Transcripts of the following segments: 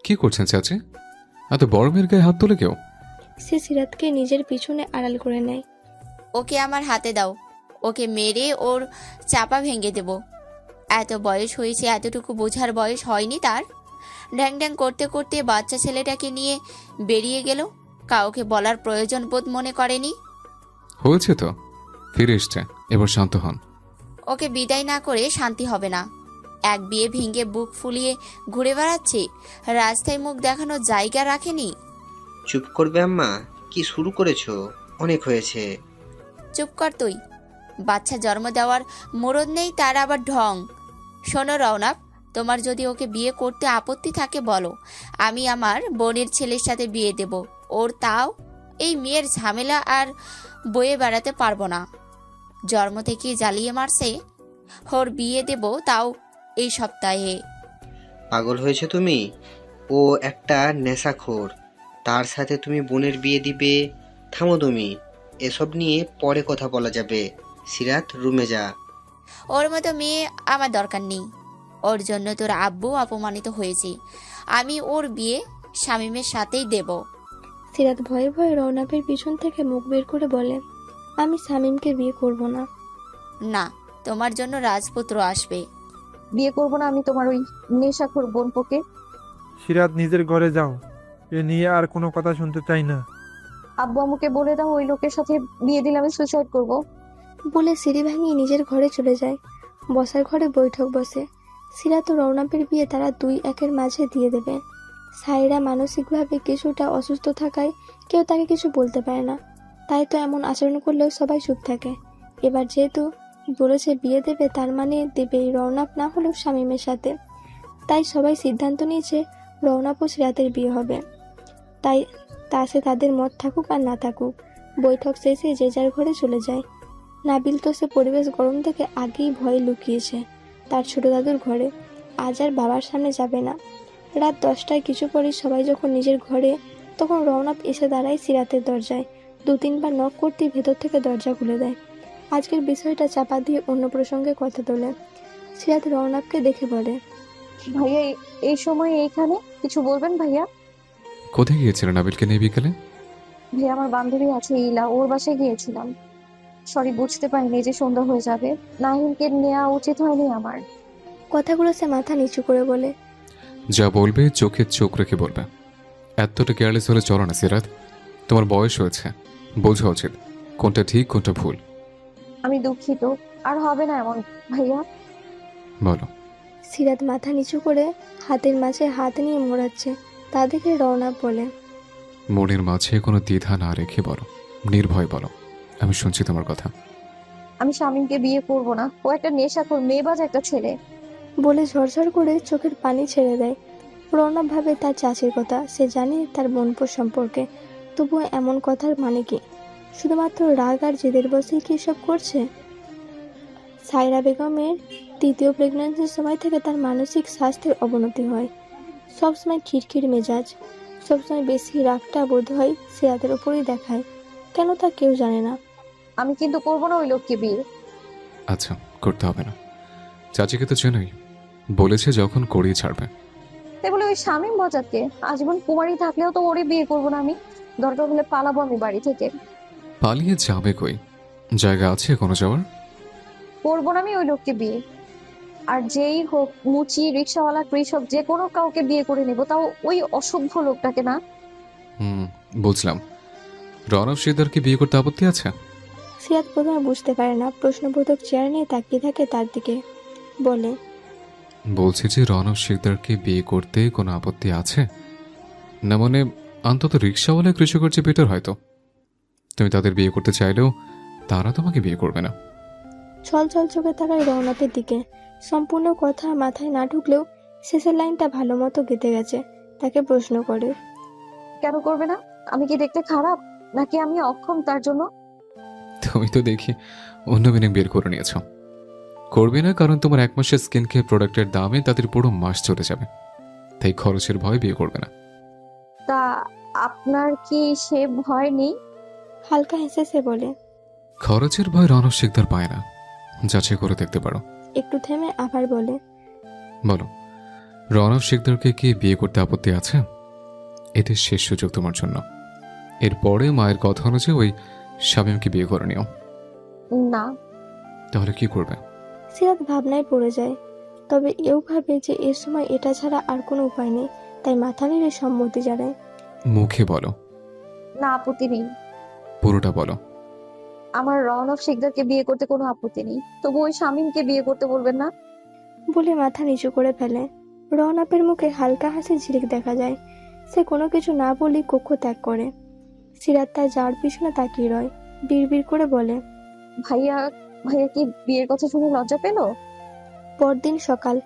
কি করছেন চাচি? এত বড় মেয়ের গায়ে হাত তোলে কেউ? সে সিরাতকে নিজের পিছনে আড়াল করে নেয়। ওকে আমার হাতে দাও, ওকে মেরে ওর চাপা ভেঙে দেব। এত বয়স হয়েছে, এতটুকু বোঝার বয়স হয়নি তার? ড্যাং ড্যাং করতে করতে বাচ্চা ছেলেটাকে নিয়ে বেরিয়ে গেল, কাউকে বলার প্রয়োজন বোধ মনে করেনি। হয়েছে তো, ফিরে এসছে, এবার শান্ত হন। ওকে বিদায় না করে শান্তি হবে না। এক বিয়ে ভেঙে বুক ফুলিয়ে ঘুরে বেড়াচ্ছে, রাস্তায় মুখ দেখানোর জায়গা রাখেনি। চুপ করবে আম্মা, কি শুরু করেছো? অনেক হয়েছে। চুপ কর তুই। বাচ্চা জন্ম দেওয়ার মুরদ নেই তার আবার ঢং। শোনো রওনাক, তোমার যদি ওকে বিয়ে করতে আপত্তি থাকে বলো, আমি আমার বোনের ছেলের সাথে বিয়ে দেব ওর। তাও এই মেয়ের ঝামেলা আর বয়ে বেড়াতে পারবো না। জন্ম থেকে জ্বালিয়ে মারছে, ওর বিয়ে দেব তাও এই সপ্তাহে। পাগল হয়েছে তুমি? ও একটা নেশাখোর, তার সাথে তুমি বোনের বিয়ে দিবে? থামো তুমি, এসব নিয়ে পরে কথা বলা যাবে। সিরাত, রুমে যা। ওর মতো মেয়ে আমার দরকার নেই। ওর জন্য তোর আব্বু অপমানিত হয়েছে। আমি ওর বিয়ে শামীমের সাথেই দেব। সিরাত ভয়ে ভয়ে রৌনকের পিছন থেকে মুখ বের করে বলে, আমি শামীমকে বিয়ে করব না। না, তোমার জন্য রাজপুত্র আসবে। বিয়ে করব না আমি তোমার ওই নেশাখোর বোনপোকে। সিরাত, নিজের ঘরে যাও, এ নিয়ে আর কোনো কথা শুনতে চাই না। আব্বু আম্মুকে বলে দাও ওই লোকের সাথে বিয়ে দিলে আমি সুইসাইড করব। বলে সিঁড়ি ভাঙিয়ে নিজের ঘরে চলে যায়। বসার ঘরে বৈঠক বসে। সিরাত ও রৌনকের বিয়ে তারা দুই একের মাঝে দিয়ে দেবে। সাইরা মানসিকভাবে কিছুটা অসুস্থ থাকায় কেউ তাকে কিছু বলতে পারে না, তাই তো এমন আচরণ করলেও সবাই চুপ থাকে। এবার যেহেতু বলেছে বিয়ে দেবে, তার মানে দেবেই, রৌনক না হলেও শামীমের সাথে। তাই সবাই সিদ্ধান্ত নিয়েছে রৌনক ও সিরাতের বিয়ে হবে। তাই সে তাদের মত থাকুক আর না থাকুক, বৈঠক শেষে যে যার ঘরে চলে যায়। নাবিল তো সে পরিবেশ গরম থেকে আগেই ভয়ে লুকিয়েছে তার ছোট দাদুর ঘরে। আজ আর বাবার সামনে যাবে না। রাত 10টায় কিছু পরে সবাই যখন নিজের ঘরে, তখন রৌনক এসে দাঁড়ায় সিরাতের দরজায়। 2-3 বার নক করতেই ভেতর থেকে দরজা খুলে দেয়। আজকের বিষয়টা চাপা দিয়ে অন্য প্রসঙ্গে কথা তোলে। সিরাত রৌনককে দেখে বলে, ভাইয়া এই সময় এইখানে কিছু বলবেন ভাইয়া? কোথায় গিয়েছিলেন নাবিলকে নিয়ে বিকেলে? ভাইয়া আমার বান্ধবী আছে ইলা, ওর বাসায় গিয়েছিলাম। সরি, বুঝতে পারিনি যে সন্ধ্যা হয়ে যাবে। নাহিনকে নেওয়া উচিত হয়নি আমার। কথাগুলো সে মাথা নিচু করে বলে। যা বলবে চোখে চোখ রেখে বলবে। এতটা কেয়ারলেস হলে চলো না সিরাত, তোমার বয়স হয়েছে, বোঝা উচিত কোনটা ঠিক কোনটা ভুল। আমি দুঃখিত, আর হবে না এমন ভাইয়া। বলো। সিরাত মাথা নিচু করে হাতের মাঝে হাত নিয়ে মোড়াচ্ছে। তা দেখে রৌনক বলে, মনের মাঝে কোনো দ্বিধা না রেখে বলো, নির্ভয় বলো, আমি শুনছি তোমার কথা। আমি শামীমকে বিয়ে করব না, ও একটা নেশাখোর মেয়েবাজ একটা ছেলে। বলে ঝরঝর করে চোখের পানি ছেড়ে দেয়। রৌনক ভাবে তার চাচির কথা, সে জানে তার বোনপোর সম্পর্কে, তবুও এমন কথার মানে কি? শুধুমাত্র রাগ আর জেদের বসেই কি সব করছে? সায়রা বেগমের তৃতীয় প্রেগন্যান্সির সময় থেকে তার মানসিক স্বাস্থ্যের অবনতি হয়। সবসময় খিটখিট মেজাজ, সবসময় বেশি রাগটা বোধ হয় সিরাতের ওপরই দেখায়। কেন তা কেউ জানে না। আমি কিন্তু করব না ওই লোককে বিয়ে। আচ্ছা, করতে হবে না, চাচিকে তো চেনই, বলেছে যখন করিয়ে ছাড়বে। তাই বলে ওই শামীম বজাতকে আজীবন কুমারী থাকলেও তো ওরে বিয়ে করব না আমি। দরকার হলে পালাবো আমি বাড়ি থেকে। পালিয়ে যাবে কই? জায়গা আছে কোনো যাওয়ার? করবো না আমি ওই লোককে বিয়ে। আর যেই হোক, মুচি, রিক্সাওয়ালা, কৃষক, যে কোনো কাউকে বিয়ে করে নেবো, তাও ওই অসভ্য লোকটাকে না। বুঝলাম। রণব শিকদারকে বিয়ে করতে আপত্তি আছে? সিরাত প্রথমে বুঝতে পারে না, প্রশ্নবোধক চেয়ার নিয়ে তাকিয়ে থাকে তার দিকে। বলে, বলছি যে রণব শিকদারকে বিয়ে করতে কোনো আপত্তি আছে না, মানে অন্তত রিক্সাওয়ালা কৃষকের চেয়ে বেটার হয়তো। তুমি তাদের বিয়ে করতে চাইলেও তারা তোমাকে বিয়ে করবে না। ছল ছল চোখে তাকায় রৌনকের দিকে। সম্পূর্ণ কথা মাথায় না ঢুকলেও শেষের লাইনটা ভালো মতো গেঁথে গেছে। তাকে প্রশ্ন করে, কেন করবে না? আমি কি দেখতে খারাপ, নাকি আমি অক্ষম তার জন্য? তুমি তো দেখি অন্য মিনিং বের করে নিয়েছ। করবে না কারণ তোমার 1 মাসের স্কিন কেয়ার প্রোডাক্টের দামে তাদের পুরো মাস চলে যাবে, তাই খরচের ভয় বিয়ে করবে না। তা আপনার কি সে ভয় নেই? হালকা হেসে সে বলে, খরচের ভয় রণব শিকদার পায় না, যাচাই করে দেখতে পারো। একটু থেমে আবার বলে, বলো, রনব শিকদারকে কি বিয়ে করতে আপত্তি আছে? এতে শেষ সুযোগ তোমার জন্য। এরপরে মায়ের কথা অনুযায়ী ওই শামীমকে বিয়ে করে নিও। না। তাহলে কি করবে? সিরাত ভাবনায় পড়ে যায়, তবে এও ভাবে যে এর সময় এটা ছাড়া আর কোনো উপায় নেই, তাই মাথা নেড়ে সম্মতি জানায়। মুখে বলো, না, আপত্তি নেই। পুরোটা বলো। আমার রওনক শিকদারকে বিয়ে করতে কোনো আপত্তি নেই, তবু ওই শামীমকে বিয়ে করতে বলবেন না। বলে মাথা নিচু করে ফেলে। রওনাপের মুখে হালকা হাসি ঝিলিক দেখা যায়। সে কোনো কিছু না বলেই কক্ষ ত্যাগ করে। সিরাত তার যাওয়ার পিছনে তাকিয়ে রয়, বিড়বিড় করে বলে। ভাইয়া ভাইয়া কি বিয়ের কথা শুনে লজ্জা পেল? পরদিন সকাল,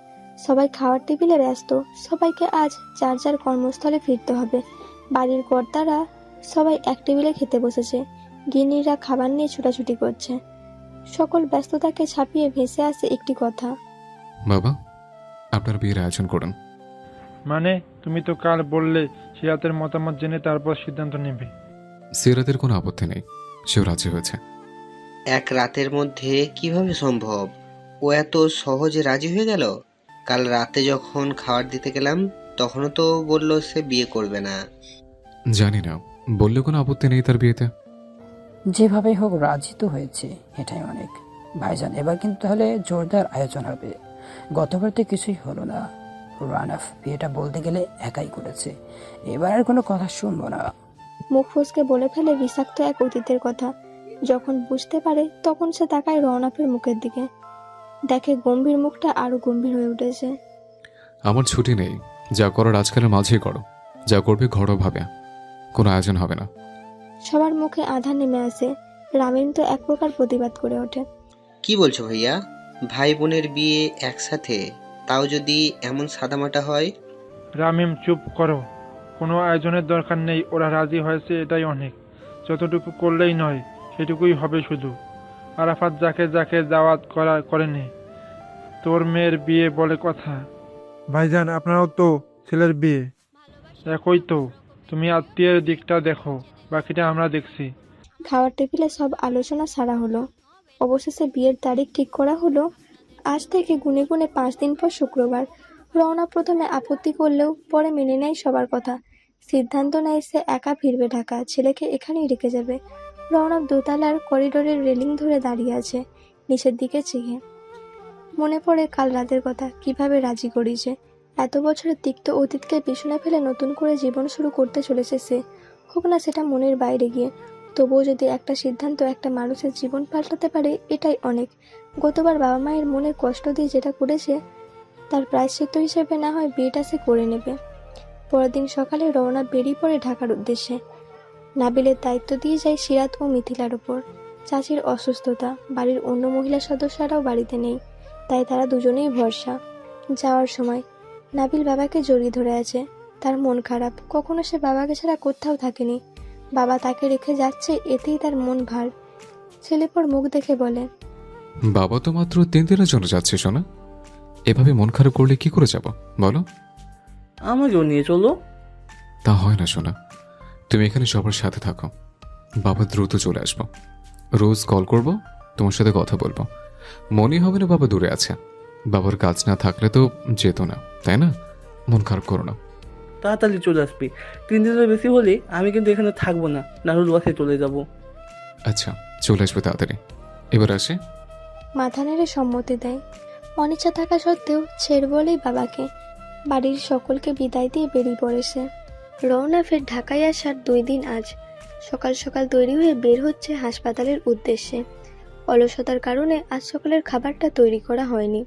সবাই খাওয়ার টেবিলে ব্যস্ত। সবাইকে আজ যার যার কর্মস্থলে ফিরতে হবে। বাড়ির কর্তারা সবাই এক টেবিলে খেতে বসেছে। গিন্নিরা খাবার নিয়ে ছোটাছুটি করছে। সকল ব্যস্ততাকে ছাপিয়ে ভেসে আসে একটি কথা। বাবা, আপনার বিয়ের আয়োজন করুন। মানে তুমি তো কাল বললে সিরাতের মতামত জেনে তারপর সিদ্ধান্ত নেবে। সিরাতের কোনো আপত্তি নেই, সেও রাজি হয়েছে। এক রাতের মধ্যে কিভাবে সম্ভব? ও এত সহজে রাজি হয়ে গেল? কাল রাতে যখন খাবার দিতে গেলাম তখনও তো বললো সে বিয়ে করবে না। জানি না, বললে কোনো আপত্তি নেই তার বিয়েতে। যেভাবে হোক রাজি তো হয়েছে, এটাই অনেক। ভাইজান, এবার কিন্তু তাহলে জোরদার আয়োজন হবে। গতবার তো কিছুই হলো না। রানাফ বিয়েটা বলতে গেলে একাই করেছে, এবার আর কোনো কথা শুনবো না। মুখ ফসকে বলে ফেলে বিষাক্ত এক অতীতের কথা। যখন বুঝতে পারে তখন সে তাকায় রওনাফের মুখের দিকে, দেখে গম্ভীর মুখটা আরো গম্ভীর হয়ে উঠেছে। আমার ছুটি নেই, যা করার আজকালের মাঝেই করো। যা করবে ঘরোয়াভাবে, কোনো আয়োজন হবে না। সবার মুখে আধা নেমে আসে। রামিন তো এক প্রকার প্রতিবাদ করে ওঠে। কি বলছো ভাইয়া? ভাই বোনের বিয়ে একসাথে, তাও যদি এমন সাদামাটা হয়? রামিম, চুপ করো। কোনো আয়োজনের দরকার নেই, ওরা রাজি হয়েছে এটাই অনেক। যতটুকু করলেই নয় সেটুকুই হবে শুধু। আরাফাত যাকে যাকে দাওয়াত করেনি, তোর মেয়ের বিয়ে বলে কথা। ভাইজান, আপনারও তো ছেলের বিয়ে। একই তো, তুমি আত্মীয়ের দিকটা দেখো, বাকিটা আমরা দেখছি। খাওয়ার টেবিলে সব আলোচনা সারা হলো। অবশেষে বিয়ের তারিখ ঠিক করা হলো। আজ থেকে গুনে গুনে 5 দিন পর শুক্রবার। রওনা প্রথমে আপত্তি করলেও পরে মেনে নেয় সবার কথা। সিদ্ধান্ত নেয় সে একা ফিরবে ঢাকা, ছেলেকে এখানেই রেখে যাবে। রওনা দোতলার করিডোরের রেলিং ধরে দাঁড়িয়ে আছে, নিচের দিকে চেয়ে। মনে পড়ে কাল রাতের কথা, কিভাবে রাজি করিয়েছে। এত বছরের তিক্ত অতীতকে পিছনে ফেলে নতুন করে জীবন শুরু করতে চলেছে সে, হোক না সেটা মনের বাইরে গিয়ে। তবুও যদি একটা সিদ্ধান্ত একটা মানুষের জীবন পাল্টাতে পারে, এটাই অনেক। গতবার বাবা মায়ের মনে কষ্ট দিয়ে যেটা করেছে, তার প্রায়শ্চিত্ত হিসেবে না হয় বিয়েটা সে করে নেবে। পরের দিন সকালে রওনা বেরিয়ে পড়ে ঢাকার উদ্দেশ্যে। নাবিলের দায়িত্ব দিয়ে যায় সিরাত ও মিথিলার উপর। চাচির অসুস্থতা, বাড়ির অন্য মহিলা সদস্যরাও বাড়িতে নেই, তাই তারা দুজনেই ভরসা। যাওয়ার সময় নাবিল বাবাকে জড়িয়ে ধরে আছে। তার মন খারাপ, কখনো সে বাবাকে ছাড়া কোথাও থাকেনি। বাবা তাকে রেখে যাচ্ছে, এতেই তার মন ভার। ছেলে পর মুখ দেখে বলে, বাবা তো মাত্র 3 দিনের জন্য যাচ্ছে সোনা। এভাবে মন খারাপ করলে কি করে যাব বলো? আমাকেও নিয়ে চলো। তা হয় না সোনা, তুমি এখানে সবার সাথে থাকো। বাবা দ্রুত চলে আসবো, রোজ কল করব, তোমার সাথে কথা বলবো। মনে হবে না বাবা দূরে আছে। বাবার কাজ না থাকলে তো যেত না, তাই না? মন খারাপ করো না। তাড়াতাড়ি চলে আসবি। 3 দিনের বেশি হলে আমি কিন্তু এখানে থাকবো না, নানুর বাসায় চলে যাব। আচ্ছা, চলে আসবে তাড়াতাড়ি। এবার আসে। মাথা নেড়ে সম্মতি দেয়। অনিচ্ছা থাকা সত্ত্বেও ছেড় বলেই বাবাকে। বাড়ির সকলকে বিদায় দিয়ে বেরিয়ে পড়ে সে। রওনা ফের ঢাকায় আসার 2 দিন আজ। সকাল সকাল তৈরি হয়ে বের হচ্ছে হাসপাতালের উদ্দেশ্যে। অলসতার কারণে আজ সকালের খাবারটা তৈরি করা হয়নি।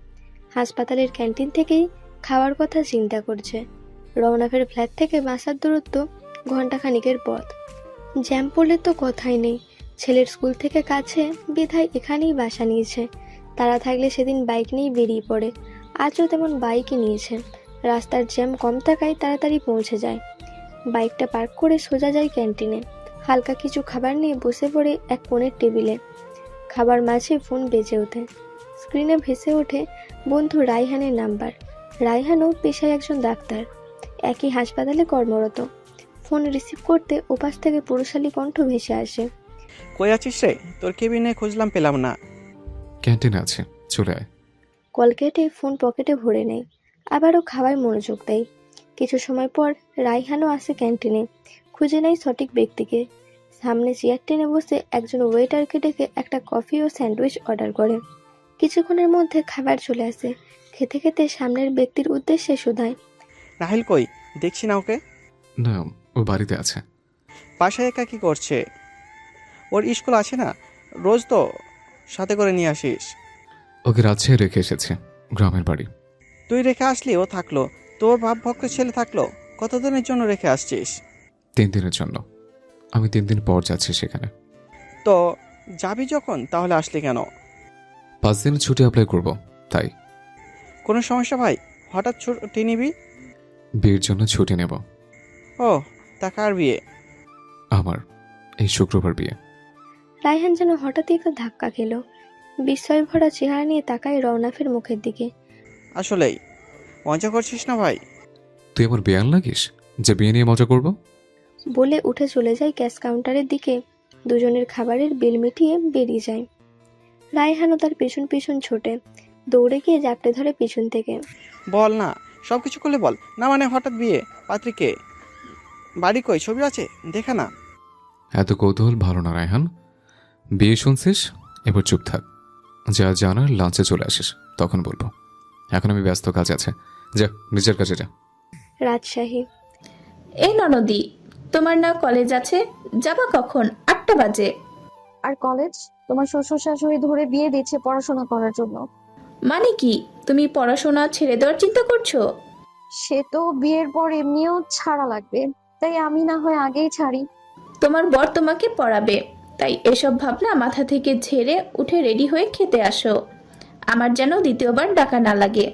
হাসপাতালের ক্যান্টিন থেকেই খাওয়ার কথা চিন্তা করছে। রওনা ফের ফ্ল্যাট থেকে বাসার দূরত্ব ঘন্টাখানিকের পথ। জ্যাম পড়লে তো কথাই নেই। ছেলের স্কুল থেকে কাছে বিধায় এখানেই বাসা নিয়েছে। তারা থাকলে সেদিন বাইক নিয়ে বেরিয়ে পড়ে, আজও তেমন বাইকই নিয়েছে। রাস্তার জ্যাম কম থাকায় তাড়াতাড়ি পৌঁছে যায়। বাইকটা পার্ক করে সোজা যায় ক্যান্টিনে। হালকা কিছু খাবার নিয়ে বসে পড়ে এক কোণের টেবিলে। খাবার মাঝে ফোন বেজে ওঠে। স্ক্রিনে ভেসে ওঠে বন্ধু রায়হানের নাম্বার। রায়হানও পেশায় একজন ডাক্তার, একই হাসপাতালে কর্মরত। ফোন রিসিভ করতে ওপাশ থেকে পুরুষালী কণ্ঠ ভেসে আসে। কই আছিস রে? তোর কেবিনে খুঁজলাম, পেলাম না। ক্যান্টিনে আছে, চলে আয়। কল কেটে ফোন পকেটে ভরে নেয়। আবারও খাওয়ায় মনোযোগ দেয়। কিছু সময় পর রাইহানও আসে ক্যান্টিনে, খুঁজে নেয় সঠিক ব্যক্তিকে। সামনে চেয়ার টেনে বসে একজন ওয়েটারকে ডেকে একটা কফি ও স্যান্ডউইচ অর্ডার করে। কিছুক্ষণের মধ্যে খাবার চলে আসে। খেতে খেতে সামনের ব্যক্তির উদ্দেশ্যে শোধায়, রাহিল কই? দেখছি না ওকে। না, ও বাড়িতে আছে। বাসায় একা কি করছে? ওর স্কুল আছে না? রোজ তো সাথে করে নিয়ে আসিস। ওকে রাজশাহী রেখে এসেছে, গ্রামের বাড়ি। তুই রেখে আসলি, ও থাকলো। তোর বাপ ভক্ত ছেলে থাকলো, কতদিনের জন্য রেখে আসছিস? 3 দিনের জন্য। আমি 3 দিন পর যাচ্ছি সেখানে। তো যাবি যখন তাহলে আসলি কেন? 5 দিনের ছুটি অ্যাপ্লাই করব, তাই। কোনো সমস্যা ভাই? হঠাৎ ছুটি নিবি? বিয়ের জন্য ছুটি নেব। ও, তা কার বিয়ে? আমার এই শুক্রবার বিয়ে। রায়হান যেন হঠাৎই একটা ধাক্কা খেল। বিস্ময় ভরা চেহারা নিয়ে তাকায় রওনাফের মুখের দিকে। আসলেই মজা করছিস না ভাই? তুই আমার বেয়ান লাগিস যে বিয়ে নিয়ে মজা করব? বলে উঠে চলে যায় ক্যাশ কাউন্টারের দিকে। দুজনের খাবারের বিল মিটিয়ে বেরিয়ে যায়। রায়হানও তার পেছন পেছন ছোটে, দৌড়ে গিয়ে জাপটে ধরে পিছন থেকে। বল না, সব কিছু করলে বল না। মানে হঠাৎ বিয়ে? পাত্রীকে? বাড়ি কই? ছবি আছে, দেখা না। এত কৌতূহল ভালো না রায়হান। বিয়ে শুনছিস, এবার চুপ থাক। যা জানার লাঞ্চে চলে আসিস, তখন বলবো। এখন আমি ব্যস্ত, কাজ আছে। যা নিজের কাছে যা। রাজশাহী। এই ননদি, তোমার না কলেজ আছে? যাবা কখন? 8টা বাজে। আর কলেজ? তোমার শ্বশুর শাশুড়ি ধরে বিয়ে দিচ্ছে পড়াশোনা করার জন্য। মানে কি, তুমি পড়াশোনা ছেড়ে দেওয়ার চিন্তা করছো? সে তো বিয়ের পর এমনিও ছাড়া লাগবে, তাই আমি না হয় আগেই ছাড়ি। তোমার বর তোমাকে পড়াবে, তাই এসব ভাবনা মাথা থেকে ঝেড়ে উঠে রেডি হয়ে খেতে আসো। আমার যেন দ্বিতীয়বার ডাকা না লাগে।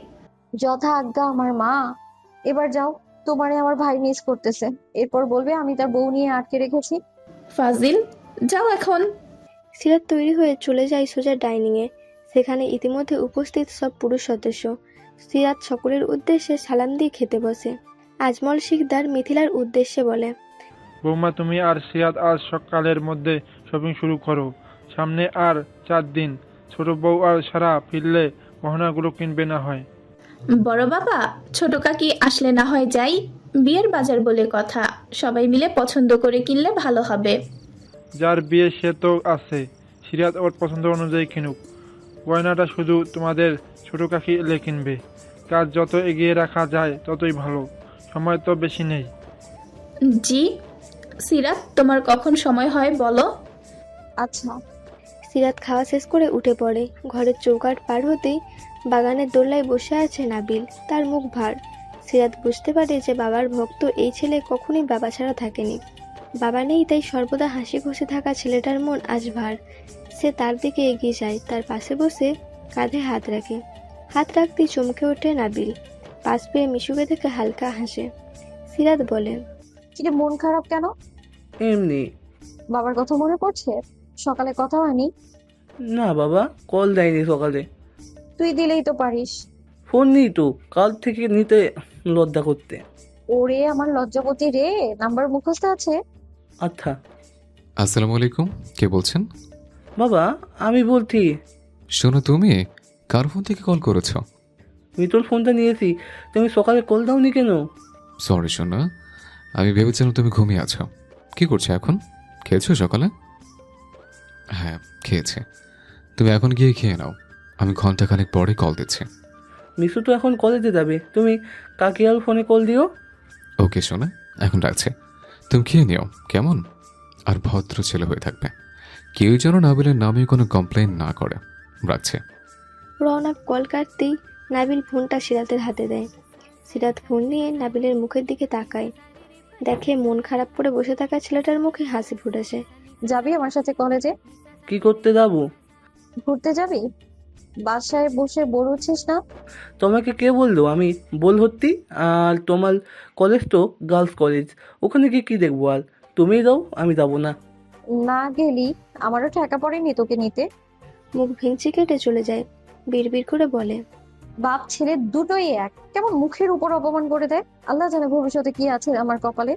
যথা আজ্ঞা আমার মা। এবার যাও, তোমারে আমার ভাই মিস করতেছে। এরপর বলবে আমি তার বউ নিয়ে আটকে রেখেছি। ফাজিল, যাও এখন। সিরাত তৈরি হয়ে চলে যায় সোজা ডাইনিংয়ে। সেখানে ইতিমধ্যে উপস্থিত সব পুরুষ সদস্য। সিরাত সকলের উদ্দেশ্যে সালাম দিয়ে খেতে বসে। আজমল শিকদার মিথিলার উদ্দেশ্যে বলে, বৌমা, তুমি আর সিরাত আজ সকালের মধ্যে শপিং শুরু করো। সামনে আর 4 দিন। ছোট বউ আর সারা ফিরলে গহনাগুলো কিনবে না হয়। বড় বাবা, ছোট কাকি আসলে না হয় যাই। বিয়ের বাজার বলে কথা, সবাই মিলে পছন্দ করে কিনলে ভালো হবে। যার বিয়ে সে তো আছে, সিরাত ওর পছন্দ অনুযায়ী কিনুক। গয়নাটা শুধু তোমাদের ছোট কাকি এলে কিনবে। কাজ যত এগিয়ে রাখা যায় ততই ভালো, সময় তো বেশি নেই। জি সিরাত, তোমার কখন সময় হয় বলো। আচ্ছা। সিরাত খাওয়া শেষ করে উঠে পড়ে। ঘরের চৌকাঠ পার হতেই বাগানের দোল্লায় বসে আছে নাবিল, তার মুখ ভার। সিরাত বুঝতে পারে যে বাবার ভক্ত এই ছেলে কখনোই বাবা ছাড়া থাকেনি। বাবা নেই তাই সর্বদা হাসি খুশি থাকা ছেলেটার মন আজ ভার। সে তার দিকে এগিয়ে যায়, তার পাশে বসে কাঁধে হাত রাখে। হাত রাখতেই চমকে ওঠে নাবিল, পাশ পেয়ে মিশুকে দেখে হালকা হাসে। সিরাত বলে, কিরে মন খারাপ কেন? এমনি। বাবার কথা মনে পড়ছে? সকালে কথা হয়নি? না বাবা, কল দেয়নি সকালে। তুই দিলেই তো পারিস। ফোন নেই তো, কাল থেকে নিতে লজ্জা করতে। ওরে আমার লজ্জাপতি রে, নাম্বার মুখস্থ আছে? আচ্ছা। আসসালামু আলাইকুম, কে বলছেন? বাবা, আমি বলছি। শোনো, তুমি কার ফোন থেকে কল করেছো? মিতুল ফোনটা নিয়েছি, তুমি সকালে কল দাওনি কেন? সরি শোনা, আমি ভেবেছিলাম তুমি ঘুমিয়ে আছো। কি করছো এখন? খেয়েছো সকালে? হ্যাঁ খেয়েছে। তুমি এখন গিয়ে খেয়ে নাও, আমি ঘন্টাখানেক পরে কল দিচ্ছি। মিশু তো এখন কলেজে যাবে, তুমি কাকিয়াল ফোনে কল দিও। ওকে শোনা, এখন রাখছে। তুমি খেয়ে নিও কেমন? আর ভদ্র ছেলে হয়ে থাকবে। কেউ যেন নাবিলের নামে কোনো কমপ্লেন না করে। রাখছে। রওনা কল কাটতেই নাবিল ফোনটা সিরাতের হাতে দেয়। সিরাত ফোন নিয়ে নাবিলের মুখের দিকে তাকায়, দেখে মন খারাপ করে বসে থাকা ছেলেটার মুখে হাসি ফুটেছে। যাবি আমার সাথে কলেজে? কি করতে যাবো? ঘুরতে যাবি? বাসায় বসে বোর হচ্ছিস না? তোমাকে কে বললো আমি বল হচ্ছি? আর তোমার কলেজ তো গার্লস কলেজ, ওখানে গিয়ে কি দেখবো? আর তুমি যাও, আমি যাবো না। না গেলি আমারও ঠেকা পড়েনি তোকে নিতে। মুখ ভেঙচি কেটে চলে যায়, বিড়বিড় করে বলে, বাপ ছেলে দুটোই এক, কেমন মুখের উপর অপমান করে দেয়। আল্লাহ জানে ভবিষ্যতে কি আছে আমার কপালে।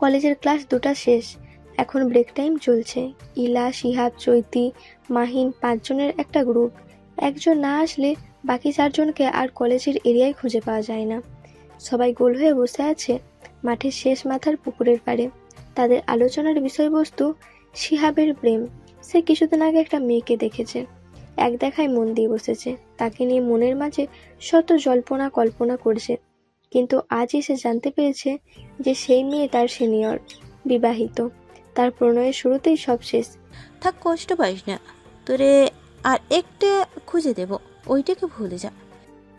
কলেজের ক্লাস 2টা শেষ, এখন ব্রেক টাইম চলছে। ইলা, শিহাব, চৈতি, মাহিন 5 জনের একটা গ্রুপ। একজন না আসলে বাকি চারজনকে আর কলেজের এরিয়ায় খুঁজে পাওয়া যায় না। সবাই গোল হয়ে বসে আছে মাঠের শেষ মাথার পুকুরের পাড়ে। তাদের আলোচনার বিষয়বস্তু শিহাবের প্রেম। সে কিছুদিন আগে একটা মেয়েকে দেখেছে, এক দেখায় মন দিয়ে বসেছে, তাকে নিয়ে মনের মাঝে শত জল্পনা কল্পনা করছে। কিন্তু আজই সে জানতে পেরেছে যে সেই মেয়ে তার সিনিয়র, বিবাহিত। তার প্রণয়ের শুরুতেই সব শেষ। থাক, কষ্ট পাইস না, তোরে আর একটা খুঁজে দেব, ওইটাকে ভুলে যা।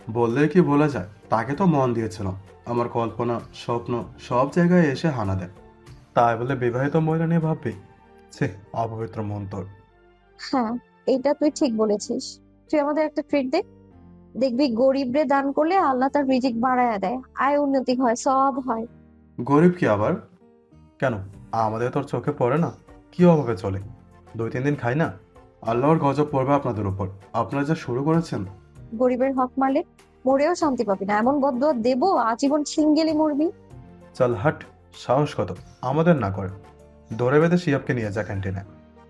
বললে কি বলা যায়, তাকে তো মন দিয়েছিলাম। আমার কল্পনা স্বপ্ন সব জায়গায় এসে হানা দেয়, তাই বলে বিবাহিত মহিলা নিয়ে ভাববি? ছে, অপবিত্র মন তোর। হ্যাঁ, এটা তুই ঠিক বলেছিস। তুই আমাদের একটা ট্রিট দে, দেখবি গরিবরে দান করলে আল্লাহ তার রিজিক বাড়ায়া দেয়, আয় উন্নতি হয়, সব হয়। গরিব কি আবার? কেন, আমাদের তোর চোখে পড়ে না? কি অভাবে চলে? 2-3 দিন খাই না, আল্লাহর গজব পড়বে আপনাদের উপর। আপনারা যা শুরু করেছেন। গরিবের হক মারলে মরেও শান্তি পাবি না, এমন বদদুয়া দেবো আজীবন সিঙ্গেলি মরবি। চল হাট, সাহস কত আমাদের না করে। দৌড়ে বেঁধে শিয়াবকে নিয়ে যা ক্যান্টিনে।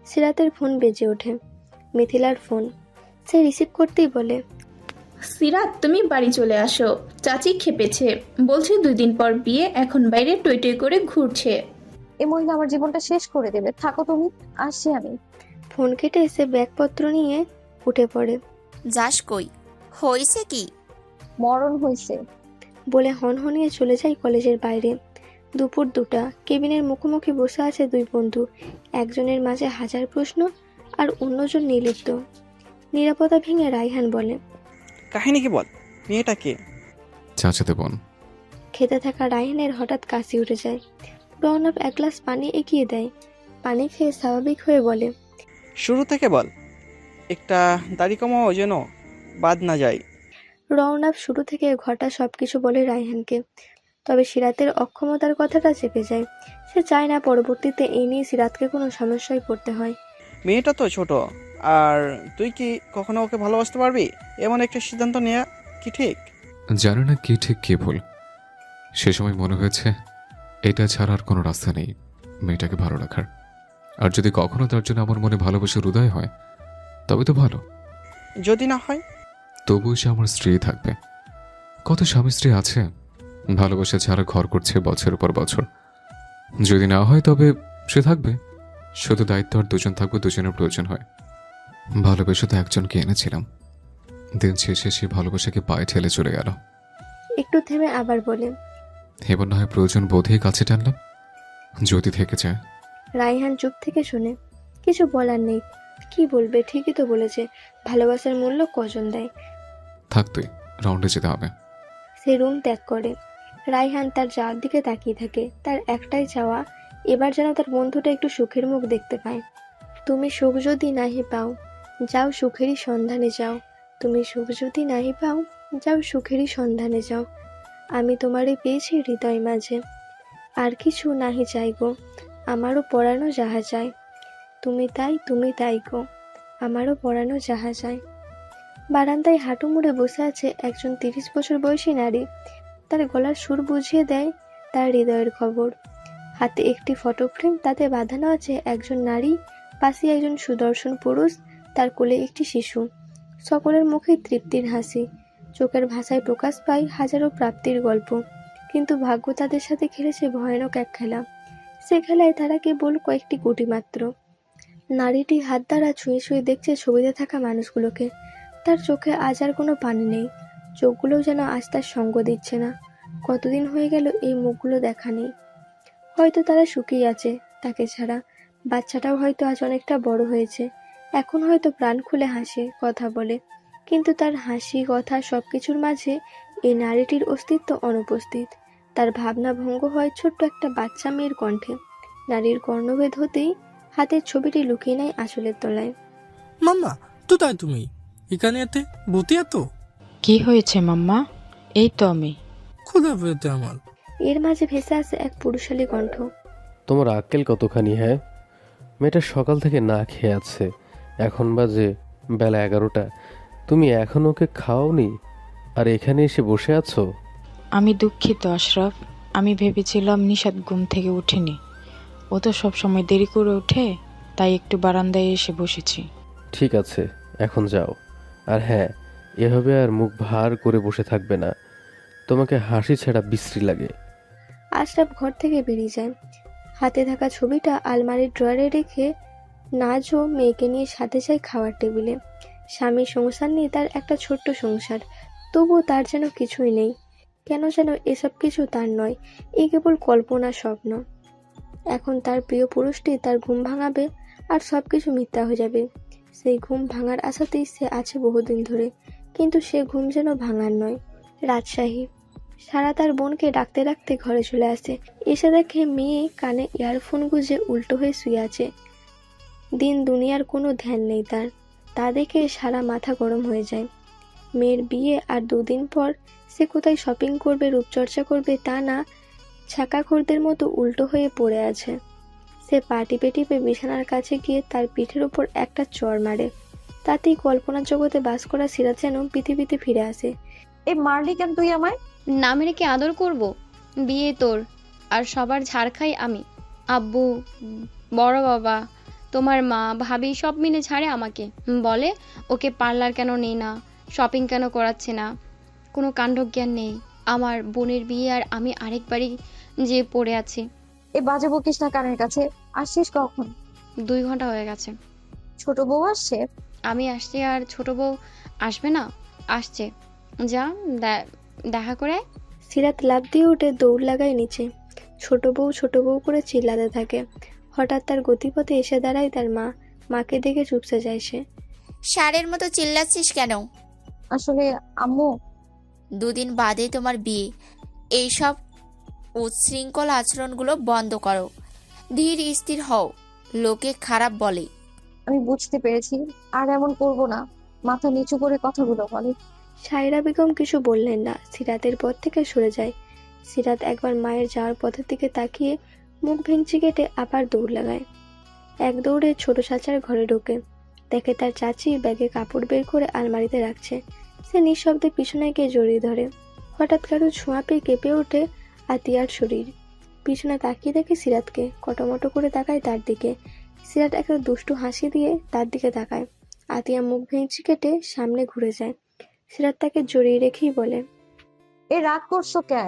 সিরাতের ফোন বেজে ওঠে, মিথিলার ফোন। সে রিসিভ করতেই বলে, সিরাত, তুমি বাড়ি চলে আসো, চাচি খেপেছে, বলছে 2 দিন পর বিয়ে, এখন বাইরে টই টই করে ঘুরছে। এই মহিলা আমার জীবনটা শেষ করে দেবে, থাকো তুমি, আসছি আমি। ফোন কেটে এসে ব্যাগপত্র নিয়ে উঠে পড়ে। যাস কই? হয়েছে কি? মরণ হয়েছে। বলে হনহনিয়ে চলে যায় কলেজের বাইরে। দুপুর 2টা, কেবিনের মুখোমুখি বসে আছে 2 বন্ধু। একজনের মাঝে হাজার প্রশ্ন আর অন্যজন নির্লিপ্ত। নিরাপত্তা ভেঙে রায়হান বলে, কাহিনী কি বল, মেয়েটা কে? চাচাতে বোন। খেতে থাকা রায়হানের হঠাৎ কাশি উঠে যায়। রৌনক 1 গ্লাস পানি এগিয়ে দেয়। পানি খেয়ে স্বাভাবিক হয়ে বলে, শুরু থেকে বল, একটা দাড়ি কমাও যেন বাদ না যায়। রৌনক শুরু থেকে ঘটা সবকিছু বলে রায়হানকে। তবে সিরাতের অক্ষমতার কথাটা চেপে যায়। সে চায় না পরবর্তীতে এই নিয়ে সিরাতকে কোনো সমস্যায় পড়তে হয়। মেয়েটা তো ছোট, আর তুই কি কখনো ওকে ভালোবাসতে পারবি? এমন একটা সিদ্ধান্ত নেওয়া কি ঠিক? জানি না কি ঠিক কি ভুল। সে সময় মনে হয়েছে এটা ছাড়া আর কোনো রাস্তা নেই মেয়েটাকে ভালো রাখার। আর যদি কখনো তার জন্য আমার মনে ভালোবাসার উদয় হয় তবে তো ভালো, যদি না হয়? তবুও সে আমার স্ত্রী থাকবে। কত স্বামী স্ত্রী আছে ভালোবাসা ছাড়া ঘর করছে বছরের পর বছর। যদি না হয় তবে সে থাকবে, শুধু দায়িত্ব আর দুজন থাকবে, দুজনের প্রয়োজন হয়। ভালোবেসে তো একজনকে এনেছিলাম, দিন শেষে সে ভালোবাসাকে পায়ে ঠেলে চলে গেল। একটু থেমে আবার বলে, এবার না হয় প্রয়োজন বোধেই কাছে টানলাম, যদি থেকে যায়। রায়হান চুপ থেকে শুনে। কিছু বলার নেই, কি বলবে, ঠিকই তো বলেছে, ভালোবাসার মূল্য কজন দেয়। থাক তুই, রাউন্ডে যেতে হবে। সে রুম ত্যাগ করে। রায়হান তার যাওয়ার দিকে তাকিয়ে থাকে। তার একটাই চাওয়া, এবার যেন তার বন্ধুটা একটু সুখের মুখ দেখতে পায়। তুমি সুখ যদি নাহি পাও, যাও সুখেরই সন্ধানে যাও। তুমি সুখ যদি নাহি পাও, যাও সুখেরই সন্ধানে যাও। আমি তোমারে পেয়েছি হৃদয় মাঝে, আর কিছু নাহি চাই গো, আমারও পরানো যাহা চায়। তুমি তাই গো, আমারও পরানো যাহা চায়। বারান্দায় হাঁটু মুড়ে বসে আছে একজন 30 বছর বয়সী নারী। তার গলার সুর বুঝিয়ে দেয় তার হৃদয়ের খবর। হাতে একটি ফটো ফ্রেম, তাতে বাঁধানো আছে একজন নারী, পাশে একজন সুদর্শন পুরুষ, তার কোলে একটি শিশু। সকলের মুখে তৃপ্তির হাসি, চোখের ভাষায় প্রকাশ পায় হাজারো প্রাপ্তির গল্প। কিন্তু ভাগ্য তাদের সাথে খেলেছে ভয়ানক এক খেলা। সে খেলায় তারা কেবল কয়েকটি গুটি মাত্র। নারীটি হাত দ্বারা ছুঁয়ে ছুঁয়ে দেখছে ছবিতে থাকা মানুষগুলোকে। তার চোখে আজ আর কোনো পানি নেই, চোখগুলোও যেন আজ তার সঙ্গ দিচ্ছে না। কতদিন হয়ে গেল এই মুখগুলো দেখা নেই। হয়তো তারা সুখেই আছে তাকে ছাড়া। বাচ্চাটাও হয়তো আজ অনেকটা বড় হয়েছে, এখন হয়তো প্রাণ খুলে হাসে, কথা বলে। কিন্তু তার হাসি, কথা সবকিছুর মাঝে এই নারীটির অস্তিত্ব অনুপস্থিত। তার ভাবনা ভঙ্গ হয় ছোট্ট একটা বাচ্চা মেয়ের কণ্ঠে। নারীর কর্ণভেদ হতেই হাতের ছবিটি লুকিয়ে নেয় আঁচলের তলায়। মাম্মা, কোথায় তুমি? এখানে এতে বসে এত কি হয়েছে মাম্মা? এই তো আমি। ক্ষুধা পেয়েছে আমার। এর মাঝে ভেসে আসে এক পুরুষালী কণ্ঠ। তোমার আক্কেল কতখানি? হ্যাঁ, মেয়েটা সকাল থেকে না খেয়ে আছে, এখন বাজে বেলা 11টা, তুমি এখন ওকে খাওনি আর এখানে এসে বসে আছো? আমি দুঃখিত আশরাফ, আমি ভেবেছিলাম নিশাত ঘুম থেকে ওঠেনি। ও তো সব সময় দেরি করে ওঠে, তাই একটু বারান্দায় এসে বসেছি। ঠিক আছে, এখন যাও। আর হ্যাঁ, এভাবে আর মুখ ভার করে বসে থাকবে না। তোমাকে হাসি ছাড়া বিশ্রী লাগে। আশরাফ ঘর থেকে বেরিয়ে যায়। হাতে থাকা ছবিটা আলমারির ড্রয়ারে রেখে নাজও মেয়েকে নিয়ে সাথে যায় খাওয়ার টেবিলে। স্বামী সংসার নিয়ে তার একটা ছোট্ট সংসার, তবুও তার যেন কিছুই নেই। কেন যেন এসব কিছু তার নয়, এই কেবল কল্পনা, স্বপ্ন। এখন তার প্রিয় পুরুষটি তার ঘুম ভাঙাবে আর সবকিছু মিথ্যা হয়ে যাবে। সেই ঘুম ভাঙার আশাতেই সে আছে বহুদিন ধরে, কিন্তু সে ঘুম যেন ভাঙার নয়। রাজশাহী। সারা তার বোনকে ডাকতে ডাকতে ঘরে চলে আসে। এসে দেখে মেয়ে কানে ইয়ারফোন গুঁজে উল্টো হয়ে শুয়ে আছে। দিন দুনিয়ার কোনো ধ্যান নেই তার। তা দেখে সারা মাথা গরম হয়ে যায়। মেয়ের বিয়ে আর 2 দিন পর সে কোথায় শপিং করবে, রূপচর্চা করবে তা না, ছাকাখোরদের মতো উল্টো হয়ে পড়ে আছে। সে পা টিপে টিপে বিছানার কাছে গিয়ে তার পিঠের উপর একটা চড় মারে। তাতেই কল্পনার জগতে বাস করা সিরাত যেন পৃথিবীতে ফিরে আসে। এই মারলি কেন তুই আমায়? না মেরে কি আদর করব? বিয়ে তোর, আর সবার ঝাড় খাই আমি। আব্বু, বড় বাবা, তোমার মা, ভাবি সব মিলে ছাড়ে আমাকে। বলে ওকে পার্লার কেন নেই না, শপিং কেন করাচ্ছে না, কোনো কাণ্ডজ্ঞান নেই। আমার বোনের বিয়ে আর আমি আরেকবারই যে পড়ে আছি। এ বাজে বকিস না কানের কাছে। আসছিস কখন? 2 ঘন্টা হয়ে গেছে। ছোট বউ আসছে? আমি আসছি আর ছোট বউ আসবে না? আসছে, যা দেখা করে। সিরাত লাফ দিয়ে উঠে দৌড় লাগায় নিচে। ছোট বউ করে চিল্লাতে থাকে। হঠাৎ তার গতিপথে এসে দাঁড়ায় তার মা। মাকে দেখে চুপসে যায় সে। ষাঁড়ের মতো চিল্লাচ্ছিস কেন? আসলে আম্মু, 2 দিন বাদে তোমার বিয়ে। এইসব উচ্ছৃঙ্খল আচরণগুলো বন্ধ করো, ধীর স্থির হও। লোকে খারাপ বলে। আমি বুঝতে পেরেছি, আর এমন করব না। মাথা নিচু করে কথাগুলো বলে। সায়রা বেগম কিছু বললেন না, সিরাতের পথ থেকে সরে যায়। সিরাত একবার মায়ের যাওয়ার পথের দিকে তাকিয়ে মুখ ভেঙচি কেটে আবার দৌড় লাগায়। এক দৌড়ে ছোট চাচার ঘরে ঢোকে। দেখে তার চাচি ব্যাগে কাপড় বের করে আলমারিতে রাখছে। সে নিঃশব্দে পিছনে গিয়ে জড়িয়ে ধরে। হঠাৎ কারো ছোঁয়া পেয়ে কেঁপে ওঠে আতিয়ার শরীর। পিছনে তাকিয়ে দেখে সিরাতকে, কটমটো করে তাকায় তার দিকে। সিরাত একটা দুষ্টু হাসি দিয়ে তার দিকে তাকায়। আতিয়া মুখ ভেঙচি কেটে সামনে ঘুরে যায়। সিরাত তাকে জড়িয়ে রেখেই বলে, এ রাগ করছো কে?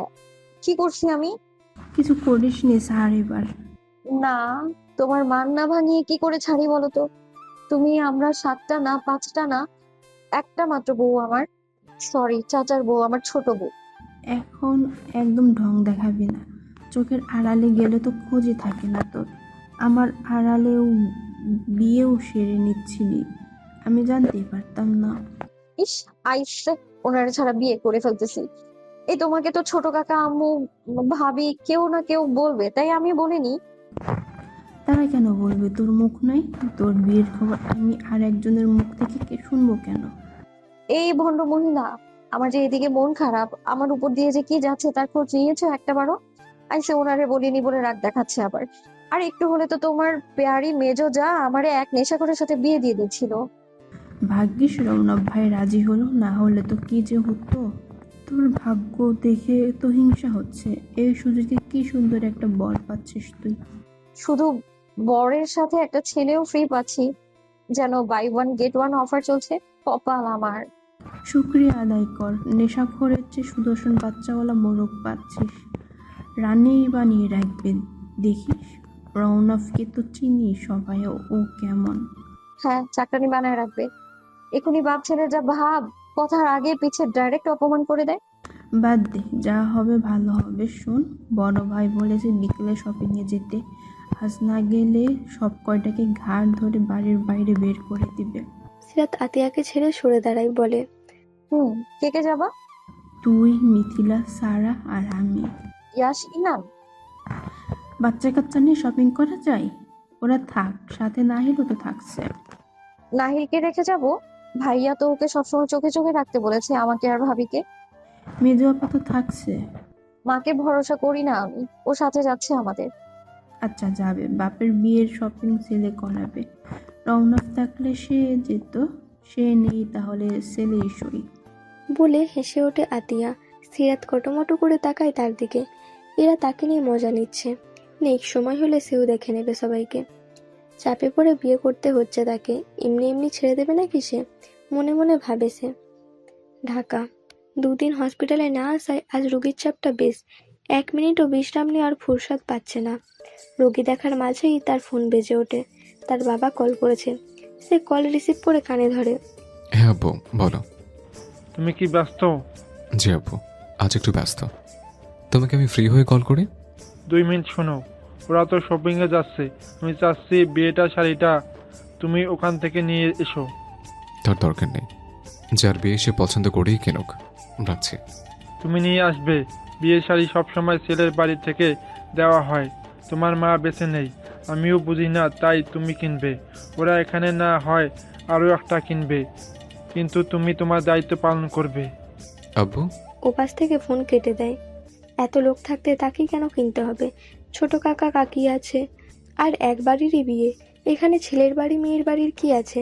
কি করছি আমি? কিছু করিস নি স্যার এবার। না, তোমার মান না ভাঙিয়ে কি করে ছাড়ি বলো তো? তুমি, আমরা 7টা না 5টা না, একটা মাত্র বউ আমার। সরি, চাচার বউ, আমার ছোট বউ। এখন একদম ঢং দেখাবি না। চোখের আড়ালে গেলে তো খোঁজই থাকে না তোর। আমার আড়ালেও বিয়েও সেরে নিচ্ছিলি, আমি জানতেই পারতাম না। ইস, আইসে ওনারা ছাড়া বিয়ে করে ফেলতেছি। এই তোমাকে তো ছোট কাকা, আম্মু, ভাবি কেউ না কেউ বলবে, তাই আমি বলিনি। তারা কেন বলবে? তোর মুখ নাই? তোর বিয়ের খবর আমি আর একজনের মুখ থেকে কে শুনবো কেন? এই ভণ্ড মহিলা, আমার যে এদিকে মন খারাপ, আমার উপর দিয়ে যে কি যাচ্ছে তার খোঁজ নিয়েছো একটা বারো? আইসে ওনারে বলিনি বলে রাগ দেখাচ্ছে আবার। আর একটু হলে তো তোমার পেয়ারি মেজো যা আমারে এক নেশাখোরের সাথে বিয়ে দিয়ে দিচ্ছিল। ভাগ্যিস রৌনক ভাই রাজি হলো, না হলে তো কি যে হতো। তোর ভাগ্য দেখে তো হিংসা হচ্ছে। এই সুযোগে কি সুন্দর একটা বর পাচ্ছিস তুই। শুধু বরের সাথে একটা ছেলেও ফ্রি পাচ্ছি, যেন বাই 1 গেট 1 অফার চলছে। কপাল আমার। শুক্রিয়া আদায় কর, নেশাখোরের চেয়ে সুদর্শন বাচ্চাওয়ালা মোরগ পাচ্ছিস। রানী বানিয়ে রাখবে দেখিস। রৌনককে তো চিনি সবাই, ও কেমন। হ্যাঁ, চাকরানি বানায় রাখবে। এখনই বাপ ছেলে যা ভাব, কথার আগে পিছে ডাইরেক্ট অপমান করে দেয়। বাদ দে, যা হবে ভালো হবে। শোন, বড় ভাই বলেছে বিকেলে শপিং এ যেতে। আজ না গেলে সব কয়টাকে ঘাড় ধরে বাড়ির বাইরে বের করে দিবে। সিরাত আতিয়াকে ছেড়ে সরে দাঁড়ায়, বলে, কে কে যাবা? তুই, মিথিলা, সারা আর আমি। ইয়াশ, ইনাম। বাচ্চা কাচ্চা নিয়ে শপিং করা যায়? ওরা থাক, সাথে নাহিলও তো থাকছে। নাহিলকে রেখে যাব? ভাইয়া তো ওকে সবসময় চোখে চোখে রাখতে বলেছে, আমাকে আর ভাবিকে। মেজো আপা তো থাকছে। মাকে ভরসা করি না আমি, ও সাথে যাচ্ছে আমাদের। আচ্ছা যাবে, বাপের বিয়ের শপিং ছেলে করাবে। রৌনক থাকলে সে যেত, সে নেই তাহলে ছেলেই সই। বলে হেসে ওঠে আতিয়া। সিরাত কটমটো করে তাকায় তার দিকে। এরা তাকে নিয়ে মজা নিচ্ছে। নেক্সট সময় হলে সেও দেখে নেবে সবাইকে। চাপে পড়ে বিয়ে করতে হচ্ছে তাকে, এমনি এমনি ছেড়ে দেবে নাকি সে? মনে মনে ভাবে সে। ঢাকা। দুদিন হসপিটালে না আসায় আজ রোগীর চাপটা বেশ। 1 মিনিটও বিশ্রাম নেওয়ার ফুরসত পাচ্ছে না। রোগী দেখার মাঝেই তার ফোন বেজে ওঠে। তার বাবা কল করেছে। সে কল রিসিভ করে কানে ধরে। হ্যাঁ আব্বু, বলো। তুমি কি ব্যস্ত? জি আব্বু, আজ একটু ব্যস্ত। তোমাকে আমি ফ্রি হয়ে কল করি। 2 মিনিট শোনো, ওরা তো শপিংয়ে যাচ্ছে। আমি চাচ্ছি বিয়েটা শাড়িটা তুমি ওখান থেকে নিয়ে এসো। তার দরকার নেই, যার বিয়ে সে পছন্দ করেই কিনুক। রাখছি। তুমি নিয়ে আসবে। বিয়ের শাড়ি সবসময় ছেলের বাড়ি থেকে দেওয়া হয়। তোমার মা বেঁচে নেই, আমিও বুঝি না, তাই তুমি কিনবে। ওরা এখানে না হয় আরও একটা কিনবে, কিন্তু তুমি তোমার দায়িত্ব পালন করবে। আব্বু, ওপাশ থেকে ফোন কেটে দেয়। এত লোক থাকতে তাকেই কেন কিনতে হবে? ছোট কাকা কাকি আছে, আর একবারেরই বিয়ে। এখানে ছেলের বাড়ি মেয়ের বাড়ির কি আছে?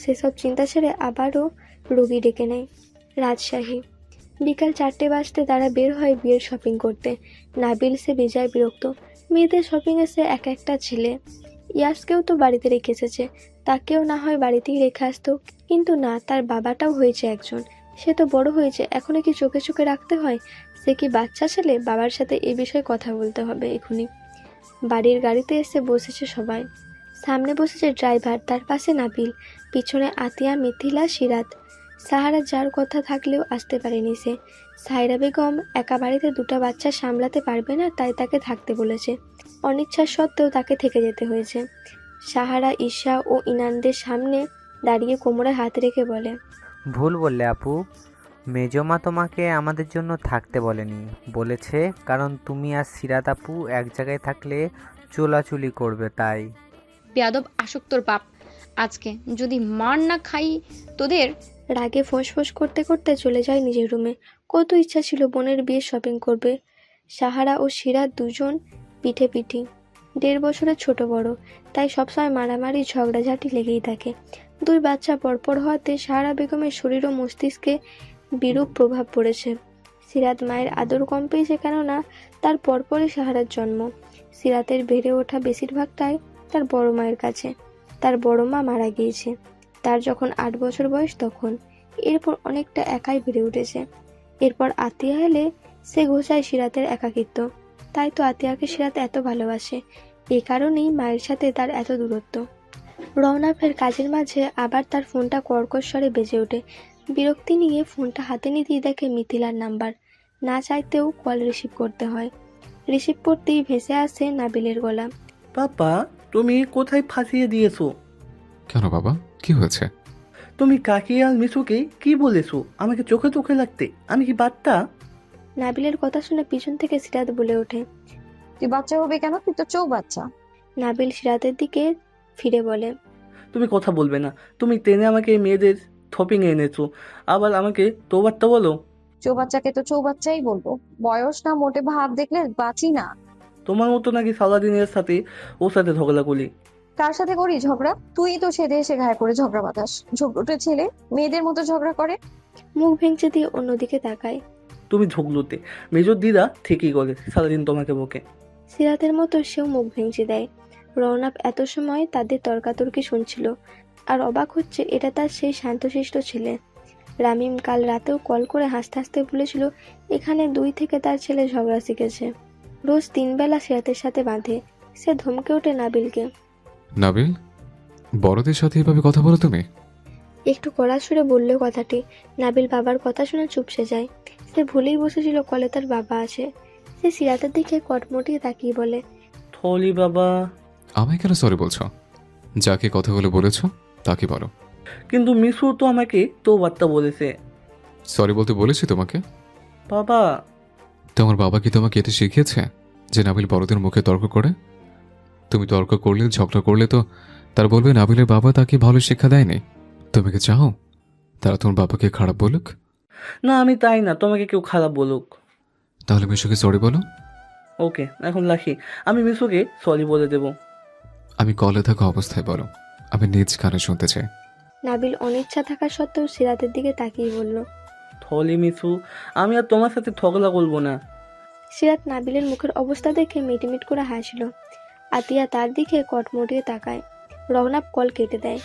সেসব চিন্তা ছেড়ে আবারও রোগী ডেকে নেয়। রাজশাহী। বিকাল 4টে বাজতে তারা বের হয় বিয়ের শপিং করতে। নাবিল সে বেজায় বিরক্ত। মেয়েদের শপিংয়ে সে এক একটা ছেলে। ইয়াসকেও তো বাড়িতে রেখে এসেছে, তাকেও না হয় বাড়িতেই রেখে আসতো, কিন্তু না, তার বাবাটাও হয়েছে একজন। সে তো বড় হয়েছে, এখনো কি চোখে চোখে রাখতে হয়? সে কি বাচ্চা ছেলে? বাবার সাথে এ বিষয়ে কথা বলতে হবে এখনই। বাড়ির গাড়িতে এসে বসেছে সবাই। সামনে বসেছে ড্রাইভার, তার পাশে নাবিল, পিছনে আতিয়া, মিথিলা, সিরাত। সাহারা যার কথা থাকলেও আসতে পারেনি সে। সায়রা বেগম একা বাড়িতে 2টা বাচ্চা সামলাতে পারবে না, তাই তাকে থাকতে বলেছে। অনিচ্ছা সত্ত্বেও তাকে থেকে যেতে হয়েছে। সাহারা ঈশা ও ইনানদের সামনে দাঁড়িয়ে কোমরে হাত রেখে বলে, ভুল বললে আপু। মেজমা তোমাকে আমাদের জন্য থাকতে বলেনি, বলেছে কারণ তুমি আর সিরাত আপু এক জায়গায় থাকলে চুলাচুলি করবে, তাই। বেয়াদব আসক্তর বাপ, আজকে যদি মার না খাই তোদের। রাগে ফোঁস করতে করতে চলে যায় নিজের রুমে। কত ইচ্ছা ছিল বোনের বিয়ে শপিং করবে। সাহারা ও সিরাত দুজন পিঠে পিঠি, 1.5 বছরের ছোট বড়, তাই সবসময় মারামারি ঝগড়াঝাটি লেগেই থাকে। 2 বাচ্চা পরপর হওয়াতে সাহারা বেগমের শরীর ও মস্তিষ্কে বিরূপ প্রভাব পড়েছে। সিরাত মায়ের আদর কম পেয়েছে, কেননা তার পরপরই সাহারার জন্ম। সিরাতের বেড়ে ওঠা বেশিরভাগটাই তার বড় মায়ের কাছে। তার বড় মা মারা গিয়েছে তার যখন 8 বছর বয়স তখন। এরপর অনেকটা একাই বেড়ে উঠেছে। এরপর আতিয়া এলে সে ঘোষায় সিরাতের একাকিত্ব। তাই তো আতিয়াকে সিরাত এত ভালোবাসে। এই কারণেই মায়ের সাথে তার এত দূরত্ব। রওনাফের কাজের মাঝে আবার তার ফোনটা কর্কশ স্বরে বেজে ওঠে। বিরক্তি নিয়ে ফোনটা হাতে নিতেই দেখে মিথিলার নাম্বার। না চাইতেও কল রিসিভ করতে হয়। রিসিভ করতেই ভেসে আসে নাবিলের গলা। পাপা, তুমি কোথায় ফাঁসিয়ে দিয়েছো? কেন বাবা, কি হয়েছে? তুমি কাকি আর মিশুকে কি বলেছো? আমাকে চোখে চোখে লাগতে আমি কি বাচ্চা? নাবিলের কথা শুনে পিছন থেকে সিরাত বলে ওঠে, তুই বাচ্চা হবে কেন? তুই তো চৌবাচ্চা। নাবিল সিরাতের দিকে ফিরে বলে, তুমি কথা বলবে না? তুমি টেনে আমাকে মেয়েদের শপিং এনেছো, আবার আমাকে তো বাচ্চা বলো? চৌবাচ্চাকে তো চৌবাচ্চাই বলবো। বয়স না মোটে ভাব দেখলে বাঁচি না। তোমার মতো নাকি সারাদিনের সাথে ওর সাথে ঝগড়া করি? কার সাথে করি ঝগড়া? তুই তো সেদে এসে ঘায়ে করে ঝগড়া বাতাস। ঝগড়ুটে ছেলে মেয়েদের মতো ঝগড়া করে। মুখ ভেঙচে দিয়ে অন্যদিকে তাকায়। তুমি ঝগড়ুতে, মেজর দিদা ঠিকই করে, সারাদিন তোমাকে বকে। সিরাতের মতো সেও মুখ ভেঙচে দেয়। রওনাপ এত সময় তাদের তর্কাতর্কি শুনছিল, আর অবাক হচ্ছে এটা তার সেই শান্তশিষ্ট ছেলে। রামিম কাল রাতেও কল করে হাসতে হাসতে বলেছিল এখানে 2 থেকে তার ছেলে ঝগড়া শিখেছে। রোজ 3 বেলা সিরাতের সাথে বাঁধে। সে ধমকে ওঠে নাবিলকে, নাবিল, বড়দের সাথে এভাবে কথা বলো তুমি? একটু কড়া সুরে বললেও কথাটি। নাবিল বাবার কথা শুনে চুপসে যায়। সে ভুলেই বসেছিল কলে তার বাবা আছে। সে সিরাতের দিকে কটমটিয়ে তাকিয়ে বলে, থলি বাবা। আমায় কেন সরি বলছো? যাকে কথাগুলো বলেছো তাকে বলো। কিন্তু মিশু তো আমাকে তো বার্তা বলেছে। সরি বলতে বলেছি তোমাকে? বাবা, তোমার বাবা কি তোমাকে এতে শিখিয়েছে যে নাবিল বড়দের মুখে তর্ক করে? তুমি তর্ক করলে, ঝগড়া করলে তো তার বলবে নাবিলের বাবা তাকে ভালো শিক্ষা দেয়নি। তুমি কি চাও তারা তোমার বাবাকে খারাপ বলুক? না, আমি তাই না তোমাকে কেউ খারাপ বলুক। তাহলে মিশুকে সরি বলো। ওকে, এখন রাখি। আমি মিশুকে সরি বলে দেব। আমি কলে থাকা অবস্থায় বলো, আমি নিজ কানে শুনতে চাই। নাবিল অনিচ্ছা থাকা সত্ত্বেও সিরাতের দিকে তাকিয়ে বলল, থলি মিশু, আমি আর তোমার সাথে ঝগড়া করবো না। সিরাত নাবিলের মুখের অবস্থা দেখে মিটমিট করে হাসিল। আতিয়া তার দিকে কটমটিয়ে তাকায়। রওনাপ কল কেটে দেয়।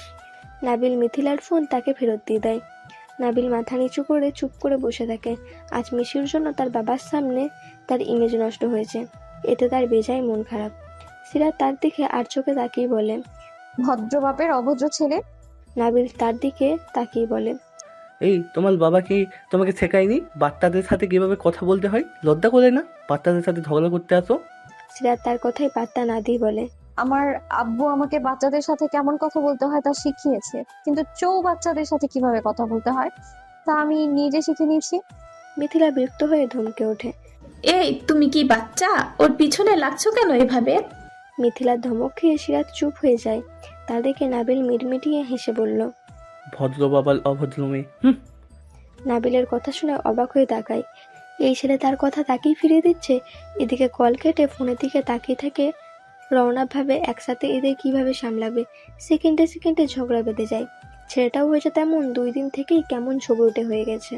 নাবিল মিথিলার ফোন তাকে ফেরত দিয়ে দেয়। নাবিল মাথা নিচু করে চুপ করে বসে থাকে। আজ মিশির জন্য তার বাবার সামনে তার ইমেজ নষ্ট হয়েছে, এতে তার বেজায় মন খারাপ। সিরাত তার দিকে আর চোখে তাকিয়ে বলে, ভদ্র বাপের অভদ্র ছেলে। নাবিল তার দিকে তাকিয়ে বলে, এই তোমার বাবা কি তোমাকে শেখায়নি বাচ্চাদের সাথে কিভাবে কথা বলতে হয়? লজ্জা করে না বাচ্চাদের সাথে ঝগড়া করতে আসো? সিরাত তার কথায় পাত্তা না দিয়ে বলে, আমার আব্বু আমাকে বাচ্চাদের সাথে কেমন কথা বলতে হয় তা শিখিয়েছে, কিন্তু বাচ্চাদের সাথে কিভাবে কথা বলতে হয় তা আমি নিজে শিখে নিয়েছি। মিথিলা বিরক্ত হয়ে ধমকে ওঠে, এই তুমি কি বাচ্চা? ওর পিছনে লাগছো কেন এভাবে? মিথিলার ধমক খেয়ে সিরাত চুপ হয়ে যায়। তা দেখে নাবিল মিটমিটিয়ে হেসে বলল, ভদ্র বাবার অভদ্র মেয়ে। নাবিলের কথা শুনে অবাক হয়ে তাকায়। এই ছেলে তার কথা তাকেই ফিরিয়ে দিচ্ছে। এদিকে কল কেটে ফোনের দিকে তাকিয়ে থাকে। রওনা ভাবে একসাথে এদের কিভাবে সামলাবে। সেকেন্ডে সেকেন্ডে ঝগড়া বেঁধে যায়। ছেলেটাও হয়েছে তেমন, 2 দিন থেকেই কেমন ঝগড়টে হয়ে গেছে।